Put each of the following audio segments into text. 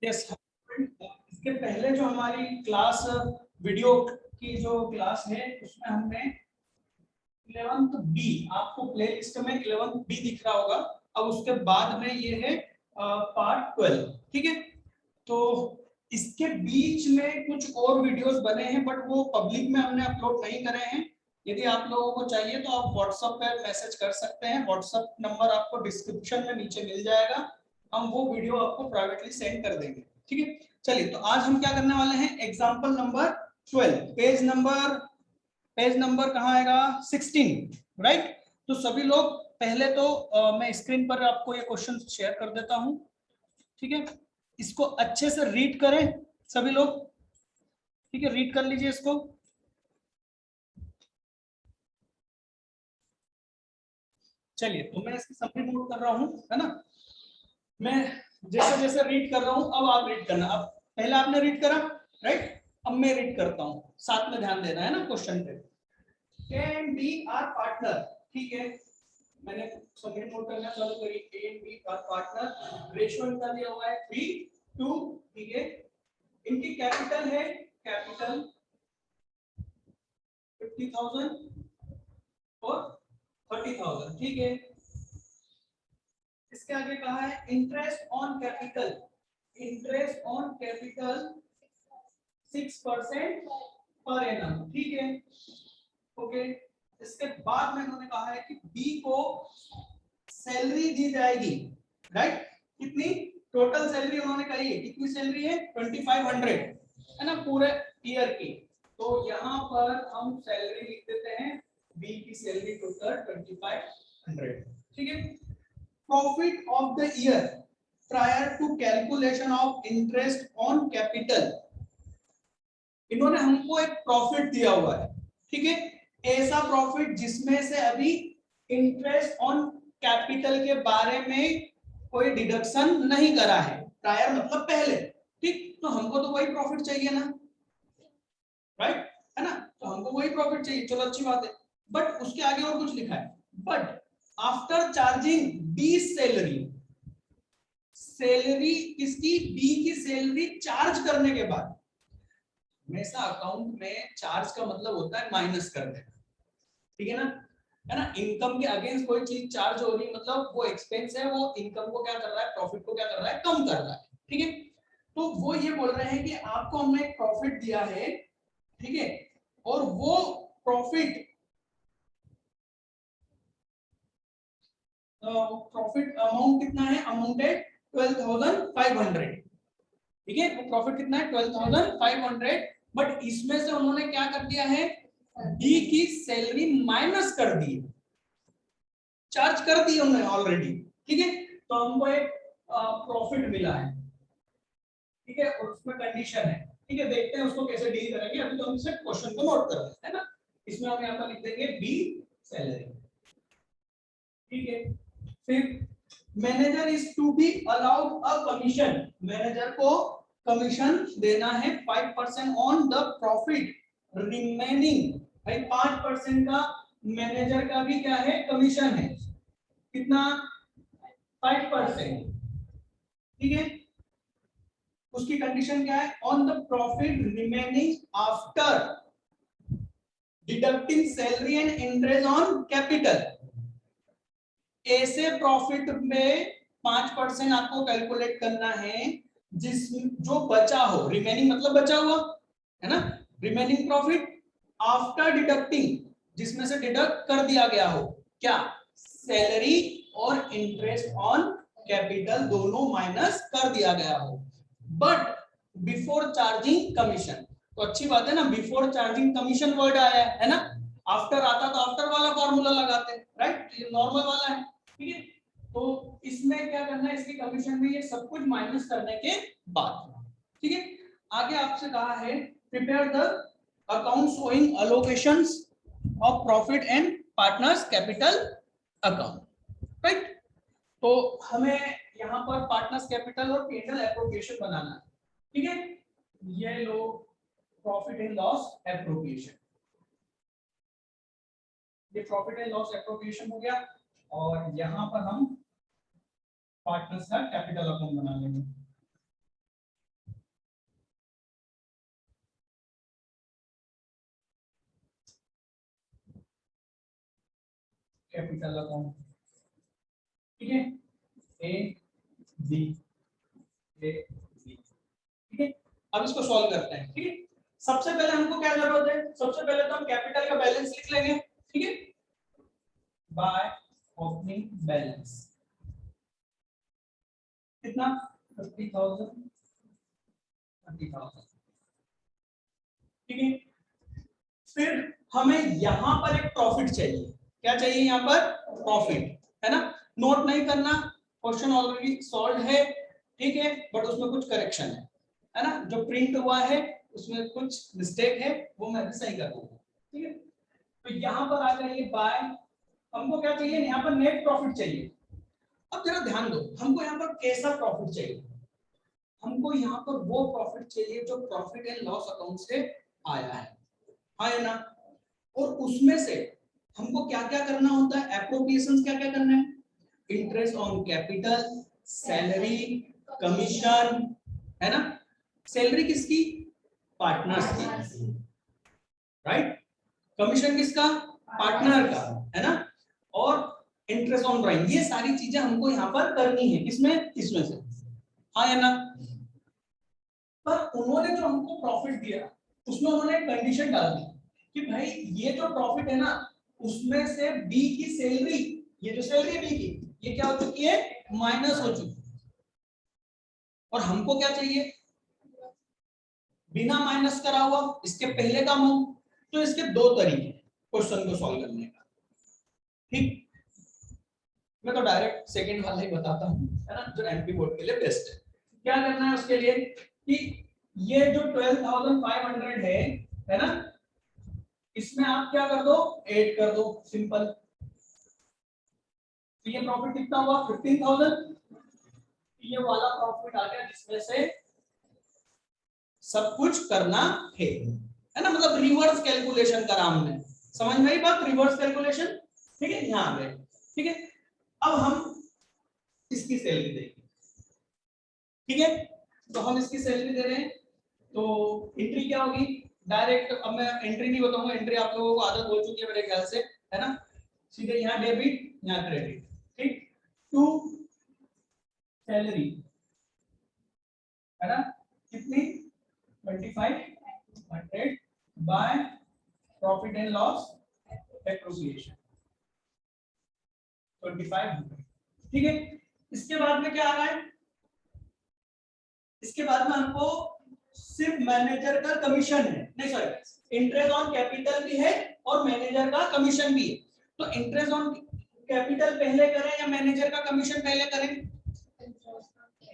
Yes, इसके पहले जो हमारी क्लास वीडियो की जो क्लास है उसमें हमने 11th बी, आपको प्ले लिस्ट में 11th बी दिख रहा होगा। अब उसके बाद में ये है पार्ट 12, ठीक है। तो इसके बीच में कुछ और वीडियोस बने हैं बट वो पब्लिक में हमने अपलोड नहीं करे हैं। यदि आप लोगों को चाहिए तो आप व्हाट्सएप पे मैसेज कर सकते हैं। व्हाट्सएप नंबर आपको डिस्क्रिप्शन में नीचे मिल जाएगा, हम वो वीडियो आपको प्राइवेटली सेंड कर देंगे, ठीक है। चलिए, तो आज हम क्या करने वाले हैं, एग्जांपल नंबर 12, पेज नंबर कहाँ आएगा, 16, राइट। तो सभी लोग पहले तो मैं स्क्रीन पर आपको ये क्वेश्चन शेयर कर देता हूं, ठीक है। इसको अच्छे से रीड करें सभी लोग, ठीक है, रीड कर लीजिए इसको। चलिए, तो मैं इसकी समरी नोट कर रहा हूं, है ना। मैं जैसे जैसे रीड कर रहा हूं, अब आप रीड करना। अब पहले आपने रीड करा, राइट, अब मैं रीड करता हूं, साथ में ध्यान देना है ना क्वेश्चन पे। A and B are partner, ठीक है। मैंने समरी नोट करना चालू करी। A and B are partner, ratio इनका दिया हुआ है 3:2, ठीक है। इनकी कैपिटल है, कैपिटल 50,000 और 30,000, ठीक है। इसके आगे कहा है interest on capital, interest on capital 6% per annum, ठीक है, ओके। इसके बाद में उन्होंने कहा है कि बी को सैलरी दी जाएगी, राइट। कितनी टोटल सैलरी उन्होंने कही है, कितनी सैलरी है, 2500, है ना, पूरे ईयर की। तो यहाँ पर हम सैलरी लिख देते हैं, बी की सैलरी टोटल 2500, ठीक है। Profit of the year prior to calculation of interest on capital, इन्होंने हमको एक प्रॉफिट दिया हुआ है, ठीक है। ऐसा प्रॉफिट जिसमें से अभी इंटरेस्ट ऑन कैपिटल के बारे में कोई डिडक्शन नहीं करा है, प्रायर मतलब पहले, ठीक। तो हमको तो वही प्रॉफिट चाहिए ना, राइट, है ना। तो हमको वही प्रॉफिट चाहिए, चलो अच्छी बात है। बट उसके आगे और कुछ लिखा है, but after charging B salary, salary किसकी, बी की सैलरी चार्ज करने के बाद। हमेशा अकाउंट में चार्ज का मतलब होता है माइनस कर देना, ठीक है ना, है ना। इनकम के अगेंस्ट कोई चीज चार्ज हो रही मतलब वो एक्सपेंस है, वो इनकम को क्या कर रहा है, प्रॉफिट को क्या कर रहा है, कम कर रहा है, ठीक है। तो वो ये बोल रहे हैं कि आपको हमने एक प्रॉफिट दिया है, ठीक है, और वो प्रॉफिट अमाउंट कितना है, अमाउंट है 12,500, ठीक है। वो प्रॉफिट कितना है, 12,500। बट इसमें से उन्होंने क्या कर दिया है, डी की सैलरी माइनस कर दी, चार्ज कर दी उन्होंने ऑलरेडी, ठीक है। तो हमको एक प्रॉफिट मिला है, ठीक है, और उसमें कंडीशन है, ठीक है। देखते हैं उसको कैसे डील करेंगे, अभी तो हम सिर्फ क्वेश्चन को नोट कर लेते हैं ना। इसमें हम यहाँ पर लिख देंगे बी सैलरी, ठीक है। फिर manager is to be allowed a commission, manager को कमीशन देना है 5% ऑन द प्रॉफिट रिमेनिंग, भाई 5% का मैनेजर का भी क्या है, कमीशन है, कितना, 5%, ठीक है। उसकी कंडीशन क्या है, on the profit remaining after deducting salary and interest on capital, ऐसे प्रॉफिट में 5% आपको कैलकुलेट करना है जिस जो बचा हो, रिमेनिंग मतलब बचा हुआ, है ना, रिमेनिंग प्रॉफिट आफ्टर डिडक्टिंग, जिसमें से डिडक्ट कर दिया गया हो, क्या, सैलरी और इंटरेस्ट ऑन कैपिटल दोनों माइनस कर दिया गया हो, बट बिफोर चार्जिंग कमीशन। तो अच्छी बात है ना, बिफोर चार्जिंग कमीशन वर्ड आया है ना, आफ्टर आता तो आफ्टर वाला फॉर्मूला लगाते, राइट, ये नॉर्मल वाला है, ठीक है। तो इसमें क्या करना है, इसकी कमीशन में ये सब कुछ माइनस करने के बाद, ठीक है। आगे आपसे कहा है prepare the account showing allocations of profit and partners capital account, right. तो हमें यहाँ पर पार्टनर्स कैपिटल और पी&एल एप्रोप्रिएशन बनाना है, ठीक है। ये लो प्रॉफिट एंड लॉस एप्रोप्रिएशन, ये प्रॉफिट एंड लॉस एप्रोप्रिएशन हो गया, और यहाँ पर हम पार्टनर्स का कैपिटल अकाउंट बना लेंगे। कैपिटल अकाउंट, ठीक है, ए बी, ठीक है। अब इसको सॉल्व करते हैं, ठीक है। सबसे पहले हमको क्या जरूरत है, सबसे पहले तो हम कैपिटल का बैलेंस लिख लेंगे, ठीक है, बाय ओपनिंग बैलेंस कितना 50,000, 30,000, ठीक है। फिर हमें यहां पर एक प्रॉफिट चाहिए, क्या चाहिए यहाँ पर, प्रॉफिट, है ना। नोट नहीं करना, क्वेश्चन ऑलरेडी सॉल्व है, ठीक है, बट उसमें कुछ करेक्शन है ना, जो प्रिंट हुआ है उसमें कुछ मिस्टेक है, वो मैं भी सही कर दूंगा, ठीक है। तो यहाँ पर आ जाइए बाय, हमको क्या चाहिए, यहाँ पर नेट प्रॉफिट चाहिए। अब जरा ध्यान दो, हमको यहाँ पर कैसा प्रॉफिट चाहिए, हमको यहाँ पर वो प्रॉफिट चाहिए जो प्रॉफिट एंड लॉस अकाउंट से आया है ना। और उसमें से हमको क्या क्या करना होता है, एप्रोप्रिएशन क्या क्या करना है, interest on capital, salary, commission, है ना। सैलरी किसकी, पार्टनर्स की, राइट, कमीशन किसका, पार्टनर का, है ना, और इंटरेस्ट ऑन ड्राइंग, ये सारी चीजें हमको यहाँ पर करनी है, किसमें, इसमें से, हाँ है ना। पर उन्होंने जो हमको प्रॉफिट दिया उसमें उन्होंने एक कंडीशन डाल दी कि भाई ये जो प्रॉफिट है ना, उसमें से बी की सैलरी, ये जो सैलरी है बी की, ये क्या हो चुकी है, माइनस हो चुकी है। और हमको क्या चाहिए, बिना माइनस करा हुआ, इसके पहले का अमाउंट। तो इसके दो तरीके क्वेश्चन को सॉल्व करने का, ठीक। मैं तो डायरेक्ट सेकंड वाला ही बताता हूँ, है ना, जो एमपी बोर्ड के लिए बेस्ट है। क्या करना है उसके लिए कि ये जो 12,500 है ना, इसमें आप क्या कर दो, ऐड कर दो, सिंपल। तो ये प्रॉफिट कितना हुआ, 15,000, ये वाला प्रॉफिट आ गया जिसमें से सब कुछ करना है ना, मतलब रिवर्स कैलकुलेशन करा हमने, समझ में आई बात, रिवर्स कैलकुलेशन, ठीक है, यहाँ पे, ठीक है। अब हम इसकी सैलरी देंगे, ठीक है, तो हम इसकी सैलरी दे रहे हैं, तो एंट्री क्या होगी, डायरेक्ट, अब मैं एंट्री नहीं बताऊंगा, एंट्री आप लोगों को आदत हो चुकी है मेरे ख्याल से, है ना, सीधे यहाँ डेबिट यहाँ क्रेडिट, ठीक, टू सैलरी, है ना, कितनी 2500 bye profit and loss appropriation 2500, ठीक है। इसके बाद में क्या आ रहा है, इसके बाद में हमको सिर्फ मैनेजर का कमीशन है, नहीं सॉरी, इंटरेस्ट ऑन कैपिटल भी है और मैनेजर का कमीशन भी है। तो इंटरेस्ट ऑन कैपिटल पहले करें या मैनेजर का कमीशन पहले करें,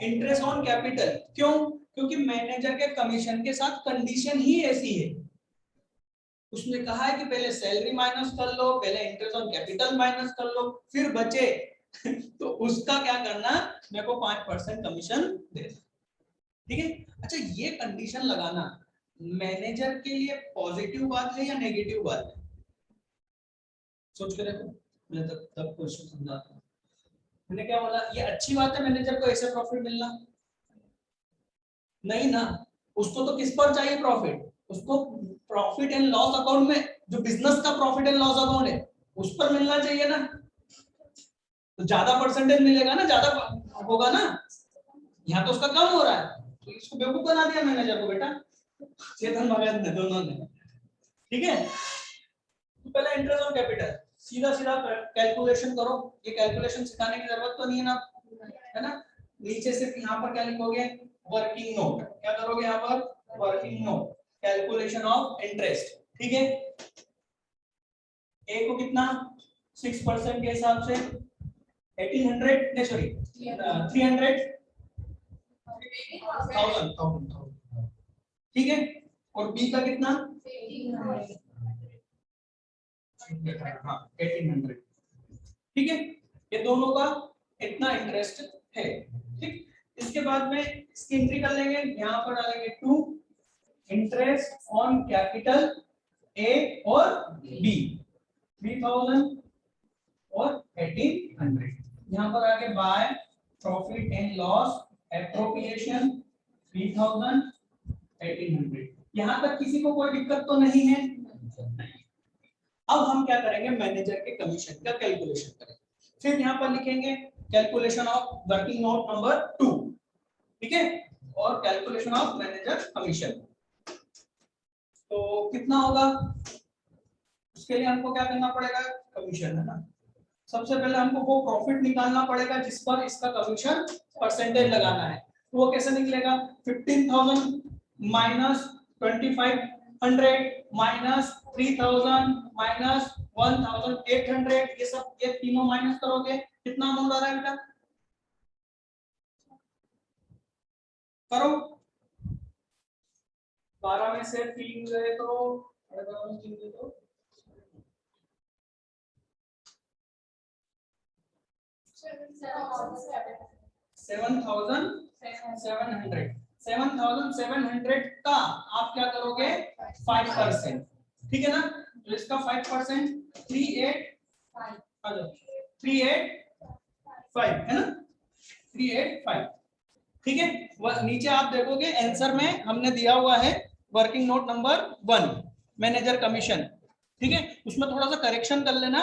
इंटरेस्ट ऑन कैपिटल, क्यों, क्योंकि मैनेजर के कमीशन के साथ कंडीशन ही ऐसी है, उसने कहा है कि पहले सैलरी माइनस कर लो, पहले इंटरेस्ट ऑन कैपिटल माइनस कर लो, फिर बचे तो उसका क्या करना, मेरे को 5% कमीशन दे, ठीक है। अच्छा, ये कंडीशन लगाना मैनेजर के लिए पॉजिटिव बात है या नेगेटिव बात है, सोच के देखो, मैं तब क्वेश्चन समझाता हूँ। मैंने क्या बोला, ये अच्छी बात है मैनेजर को ऐसे प्रॉफिट मिलना, नहीं ना, उसको तो किस पर चाहिए प्रॉफिट, उसको प्रॉफिट एंड लॉस अकाउंट में, जो बिजनेस का प्रॉफिट एंड लॉस अकाउंट है उस पर मिलना चाहिए ना, तो ज्यादा परसेंटेज मिलेगा ना, ज्यादा होगा ना, यहाँ तो उसका कम हो रहा है, तो इसको बेवकूफ बना दिया मैनेजर को बेटा, चेतन भगत ने, दोनों ने, ठीक है। तो पहले इंटरेस्ट ऑन कैपिटल सीधा सीधा कैलकुलेशन करो, ये कैलकुलेशन सिखाने की जरूरत तो नहीं है ना, है ना। नीचे सिर्फ यहाँ पर क्या लिखोगे, वर्किंग नोट, क्या करोगे यहाँ पर, working note, calculation of interest, ठीक है। ए को कितना 6% के हिसाब से 1800, नहीं सॉरी 300,000, ठीक है, और बी का कितना, हाँ 1800, ठीक है, ये दोनों का इतना इंटरेस्ट है, ठीक। इसके बाद में इसकी एंट्री कर लेंगे, यहाँ पर डालेंगे to interest on capital A और बी 3000 और 1800, यहाँ पर आगे by profit and loss appropriation 3000 1800, यहाँ तक किसी को कोई दिक्कत तो नहीं है, अब हम क्या करेंगे, मैनेजर के कमीशन का कैलकुलेशन करेंगे। फिर यहाँ पर लिखेंगे calculation of working note number 2, ठीक है, और कैलकुलेशन ऑफ मैनेजर कमीशन। तो कितना होगा, उसके लिए हमको क्या करना पड़ेगा, कमीशन है ना। सबसे पहले हमको वो प्रॉफिट निकालना पड़ेगा जिस पर इसका कमीशन परसेंटेज लगाना है। तो वो कैसे निकलेगा, 15,000 माइनस 2500 माइनस 3000 माइनस 1800, ये सब ये तीनों माइनस करोगे कितना अमाउंट आ रहा है बेटा, करो 12 में से 3 गए तो 7,700 का आप क्या करोगे 5%, ठीक है ना। तो इसका 5% 385 है ना, 385, ठीक है। नीचे आप देखोगे आंसर में हमने दिया हुआ है working note number 1 manager commission, ठीक है। उसमें थोड़ा सा करेक्शन कर लेना,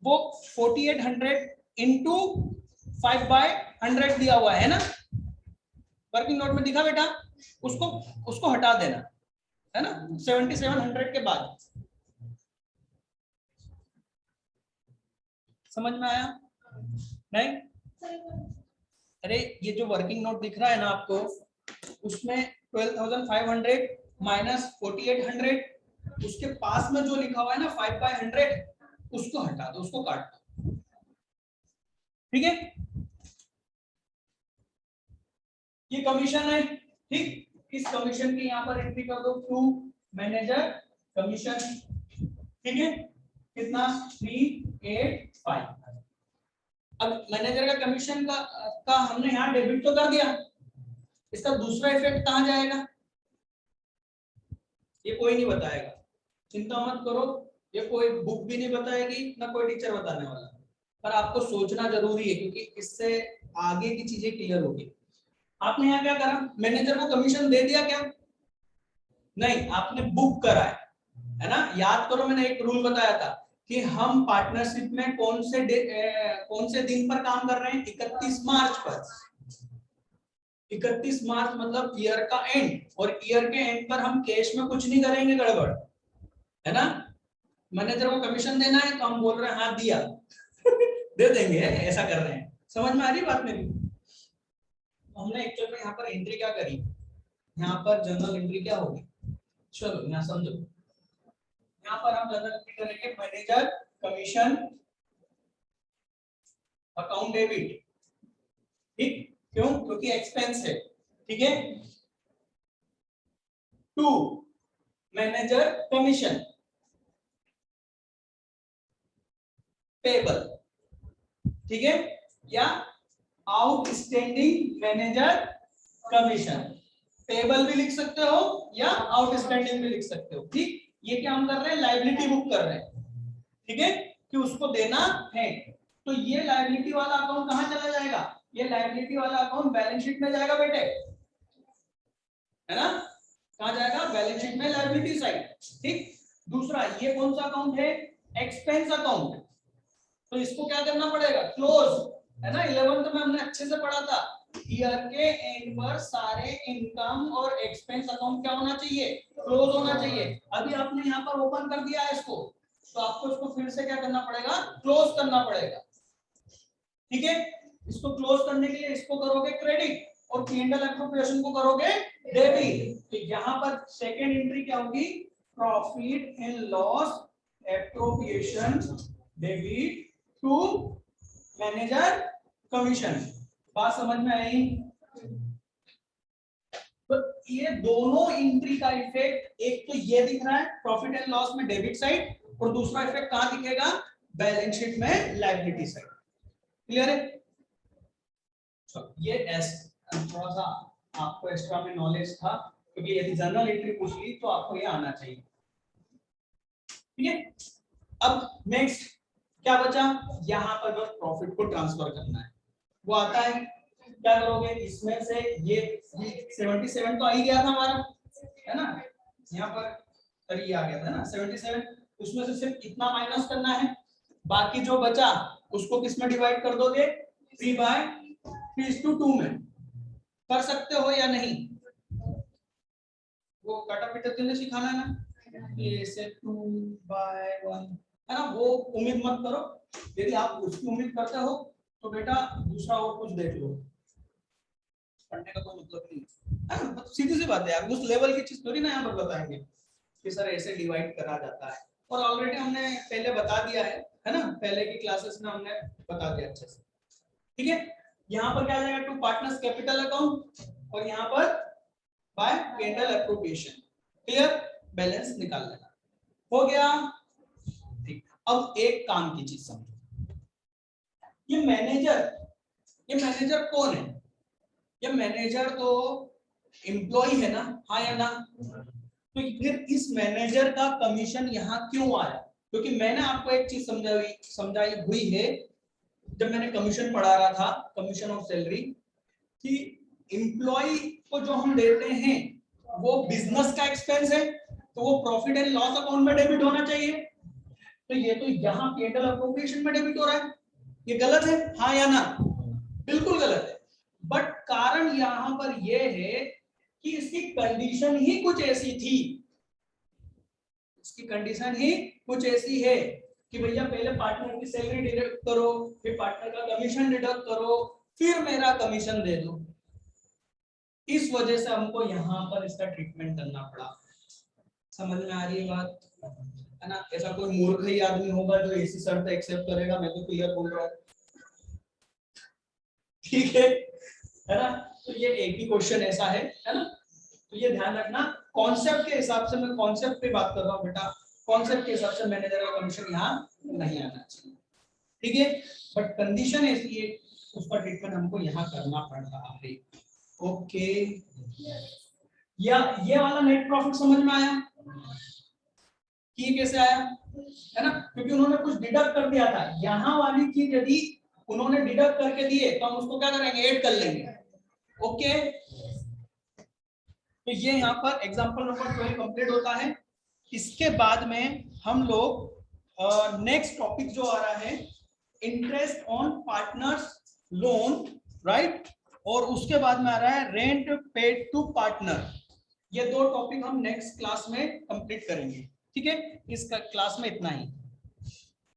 वो 4800 इंटू 5/100 दिया हुआ है ना, वर्किंग नोट में दिखा बेटा, उसको हटा देना है ना 7700 के बाद। समझ में आया नहीं? अरे ये जो वर्किंग नोट दिख रहा है ना आपको, उसमें 12,500 माइनस 4800, उसके पास में जो लिखा हुआ है ना 5/100, उसको हटा दो, उसको काट दो, ठीक है। ये कमीशन है, ठीक। इस कमीशन की यहाँ पर एंट्री कर दो टू मैनेजर कमीशन, ठीक है, कितना 385। अब मैनेजर का कमीशन का हमने यहाँ डेबिट तो कर दिया, इसका दूसरा इफेक्ट कहाँ जाएगा ये कोई नहीं बताएगा, चिंता मत करो, ये कोई बुक भी नहीं बताएगी ना कोई टीचर बताने वाला, पर आपको सोचना जरूरी है क्योंकि इससे आगे की चीजें क्लियर होगी। आपने यहाँ क्या करा, मैनेजर को कमीशन दे दिया क्या, नहीं, आपने बुक करा है ना। याद करो मैंने एक रूल बताया था कि हम पार्टनरशिप में कौन से दिन पर काम कर रहे हैं, 31 मार्च पर। 31 मार्च मतलब ईयर का एंड, और ईयर के एंड पर हम कैश में कुछ नहीं करेंगे गड़बड़, है ना। मैनेजर को कमीशन देना है तो हम बोल रहे हैं हाँ दिया दे देंगे, ऐसा कर रहे हैं। समझ में आ रही बात मेरी? हमने एक्चुअल में यहाँ पर एंट्री क्या करी, यहाँ पर जनरल एंट्री क्या होगी, चलो यहाँ समझो। यहाँ पर हम जनरल एंट्री करेंगे मैनेजर कमीशन अकाउंट डेबिट, ठीक, क्यों, क्योंकि एक्सपेंस है, ठीक है। टू मैनेजर कमीशन पेबल, ठीक है, या आउटस्टैंडिंग मैनेजर कमीशन, पेबल भी लिख सकते हो या आउटस्टैंडिंग भी लिख सकते हो, ठीक। ये क्या हम कर रहे हैं, लायबिलिटी बुक कर रहे हैं, ठीक है, कि उसको देना है। तो ये लायबिलिटी वाला अकाउंट कहां चला जाएगा, ये लायबिलिटी वाला अकाउंट बैलेंस शीट में जाएगा बेटे, है ना, कहां जाएगा, बैलेंस शीट में लायबिलिटी साइड, ठीक। दूसरा ये कौन सा अकाउंट है, एक्सपेंस अकाउंट, तो इसको क्या करना पड़ेगा, क्लोज, है ना। 11th में हमने अच्छे से पढ़ा था, ईयर के एंड पर सारे इनकम और एक्सपेंस अकाउंट क्या होना चाहिए, क्लोज होना चाहिए। अभी आपने यहाँ पर ओपन कर दिया है इसको, तो आपको इसको फिर से क्या करना पड़ेगा, क्लोज करना पड़ेगा, ठीक है। इसको क्लोज करने के लिए इसको करोगे क्रेडिट और P&L एप्रोप्रिएशन को करोगे डेबिट। तो यहाँ पर सेकेंड एंट्री क्या होगी, profit and loss appropriation debit to manager commission. बात समझ में आई? तो ये दोनों एंट्री का इफेक्ट, एक तो ये दिख रहा है प्रॉफिट एंड लॉस में डेबिट साइड, और दूसरा इफेक्ट कहां दिखेगा, बैलेंस शीट में लायबिलिटी साइड। क्लियर है? ये थोड़ा सा आपको एक्स्ट्रा में नॉलेज था, क्योंकि यदि जनरल एंट्री पूछ ली तो आपको ये आना चाहिए, ठीक है। अब नेक्स्ट क्या बचा, यहाँ पर बस प्रॉफिट को ट्रांसफर करना है, वो आता है। क्या करोगे, इसमें से ये 77 तो आ ही गया था हमारा, है ना, यहाँ पर ये आ गया था ना 77, उसमें से सिर्फ इतना माइनस करना है, बाकी जो बचा उसको किस में डिवाइड कर दोगे, 3/3:2 में। कर सकते हो या नहीं? वो काटा पीटा तुमने सिखाना है ना, ए से 2/1 है ना, वो उम्मीद मत करो। यदि आप उसकी उम्मीद करते हो तो बेटा दूसरा और कुछ देख लो, पढ़ने का कोई मतलब नहीं है ना। सीधी सी बात है यार, उस लेवल की चीज थोड़ी ना यहाँ पर बताएंगे कि सर ऐसे डिवाइड करा जाता है। और ऑलरेडी हमने पहले बता दिया है ना, पहले की क्लासेस में हमने बता दिया अच्छे से। ठीक है, यहाँ पर क्या आ जाएगा, टू पार्टनर्स कैपिटल अकाउंट, और यहाँ पर by capital appropriation. Clear, balance निकाल लेना, हो गया। ठीक, अब एक काम की चीज समझो, ये मैनेजर कौन है? ये मैनेजर तो एम्प्लॉय है ना, हाँ या ना? तो फिर इस मैनेजर का कमीशन यहाँ क्यों आया? क्योंकि मैंने आपको एक चीज समझाई हुई है जब मैंने कमीशन पढ़ा रहा था, कमीशन ऑफ सैलरी, कि एम्प्लॉय को जो हम देते हैं वो बिजनेस का एक्सपेंस है, तो वो प्रॉफिट एंड लॉस अकाउंट में डेबिट होना चाहिए। तो ये तो यहाँ कैपिटल एप्रोप्रिएशन में डेबिट हो रहा है, ये गलत है, हाँ या ना? बिल्कुल गलत है। बट कारण यहाँ पर यह है कि इसकी कंडीशन ही कुछ ऐसी थी, इसकी कंडीशन ही कुछ ऐसी है कि भैया पहले पार्टनर की सैलरी डिडक्ट करो, फिर पार्टनर का कमीशन डिडक्ट करो, फिर मेरा कमीशन दे दो। इस वजह से हमको यहाँ पर इसका ट्रीटमेंट करना पड़ा। समझ में आ रही है बात, है ना? ऐसा कोई मूर्ख ही आदमी होगा जो ऐसी शर्त एक्सेप्ट करेगा, मैं तो क्लियर बोल रहा हूँ। ठीक है ना? तो ये एक ही क्वेश्चन ऐसा है ना? तो ये ध्यान रखना, कॉन्सेप्ट के हिसाब से मैं कॉन्सेप्ट पे बात कर रहा हूँ बेटा, कॉन्सेप्ट के हिसाब से मैनेजर का कमीशन यहाँ नहीं आना चाहिए। ठीक है, बट कंडीशन ऐसी है, उसका ट्रीटमेंट हमको यहाँ करना पड़ रहा है। ओके, या ये वाला नेट प्रॉफिट समझ में आया कि कैसे आया, है ना? क्योंकि उन्होंने कुछ डिडक्ट कर दिया था, यहाँ वाली चीज यदि उन्होंने डिडक्ट करके दिए तो हम उसको क्या करेंगे, ऐड कर लेंगे। ओके, तो ये यहाँ पर एग्जांपल नंबर 12 कंप्लीट होता है। इसके बाद में हम लोग नेक्स्ट टॉपिक जो आ रहा है, interest on partners loan, right, और उसके बाद में आ रहा है रेंट पेड टू पार्टनर। ये दो टॉपिक हम नेक्स्ट क्लास में कंप्लीट करेंगे। ठीक है, इस क्लास में इतना ही।